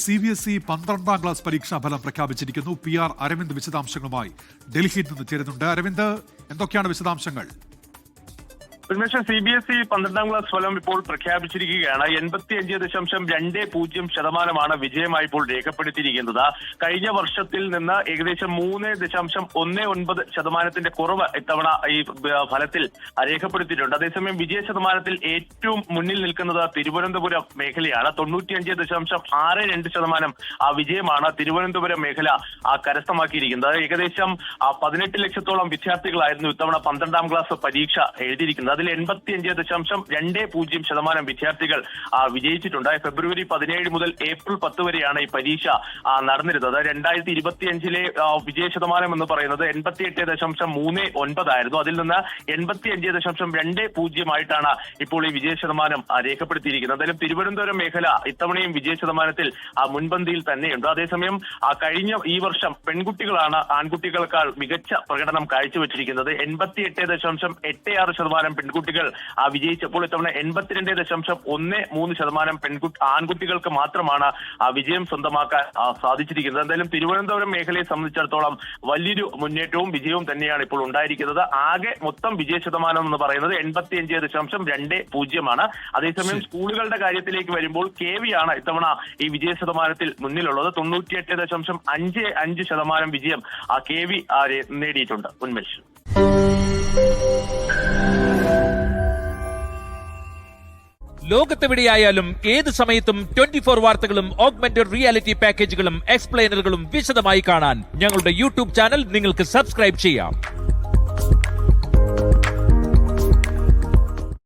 CBSE 12ാം class പരീക്ഷാ ഫലം പ്രഖ്യാപിച്ചിരിക്കുന്നു. PR Aravind വിശദാംശങ്ങളുമായി ഡൽഹിയിൽ നിന്ന് ചേരുന്നുണ്ട്. അരവിന്ദ്, എന്തൊക്കെയാണ് വിശദാംശങ്ങൾ? CBSE 12ാം ക്ലാസ് ഫലം ഇപ്പോൾ പ്രഖ്യാപിച്ചിരിക്കുകയാണ്. 85.20% വിജയമായി ഇപ്പോൾ രേഖപ്പെടുത്തിയിരിക്കുന്നത്. കഴിഞ്ഞ വർഷത്തിൽ നിന്ന് ഏകദേശം 3.19% കുറവ് ഇത്തവണ ഈ ഫലത്തിൽ രേഖപ്പെടുത്തിയിട്ടുണ്ട്. അതേസമയം വിജയ ശതമാനത്തിൽ ഏറ്റവും മുന്നിൽ നിൽക്കുന്നത് തിരുവനന്തപുരം മേഖലയാണ്. 95.62% വിജയമാണ് തിരുവനന്തപുരം മേഖല കരസ്ഥമാക്കിയിരിക്കുന്നത്. ഏകദേശം 18 ലക്ഷത്തോളം വിദ്യാർത്ഥികളായിരുന്നു ഇത്തവണ 12ാം ക്ലാസ് പരീക്ഷ എഴുതിയിരിക്കുന്നത്. അതിൽ 85.20% വിദ്യാർത്ഥികൾ വിജയിച്ചിട്ടുണ്ട്. ഫെബ്രുവരി 17 മുതൽ ഏപ്രിൽ 10 വരെയാണ് ഈ പരീക്ഷ നടന്നിരുന്നത്. 2025 വിജയ ശതമാനം എന്ന് പറയുന്നത് 88.39 ആയിരുന്നു. അതിൽ നിന്ന് 85.20 ഇപ്പോൾ ഈ വിജയ ശതമാനം രേഖപ്പെടുത്തിയിരിക്കുന്നത്. എന്തായാലും തിരുവനന്തപുരം മേഖല ഇത്തവണയും വിജയ ശതമാനത്തിൽ മുൻപന്തിയിൽ തന്നെയുണ്ട്. അതേസമയം കഴിഞ്ഞ ഈ വർഷം പെൺകുട്ടികളാണ് ആൺകുട്ടികളെക്കാൾ മികച്ച പ്രകടനം കാഴ്ചവെച്ചിരിക്കുന്നത്. 88.86% പെൺകുട്ടികൾ വിജയിച്ചപ്പോൾ ഇത്തവണ 82.13% ആൺകുട്ടികൾക്ക് മാത്രമാണ് വിജയം സ്വന്തമാക്കാൻ സാധിച്ചിരിക്കുന്നത്. എന്തായാലും തിരുവനന്തപുരം മേഖലയെ സംബന്ധിച്ചിടത്തോളം വലിയൊരു മുന്നേറ്റവും വിജയവും തന്നെയാണ് ഇപ്പോൾ ഉണ്ടായിരിക്കുന്നത്. ആകെ മൊത്തം വിജയ ശതമാനം എന്ന് പറയുന്നത് 85.20%. അതേസമയം സ്കൂളുകളുടെ കാര്യത്തിലേക്ക് വരുമ്പോൾ KV ആണ് ഇത്തവണ ഈ വിജയ ശതമാനത്തിൽ മുന്നിലുള്ളത്. 98.55% വിജയം KV നേടിയിട്ടുണ്ട്. ഉന്മേഷ്. ലോകത്തെവിടെയായാലും ഏത് സമയത്തും 24 വാർത്തകളും ഓഗ്മെന്റഡ് റിയാലിറ്റി പാക്കേജുകളും എക്സ്പ്ലെയിനറുകളും വിശദമായി കാണാൻ ഞങ്ങളുടെ YouTube ചാനൽ നിങ്ങൾക്ക് സബ്സ്ക്രൈബ് ചെയ്യാം.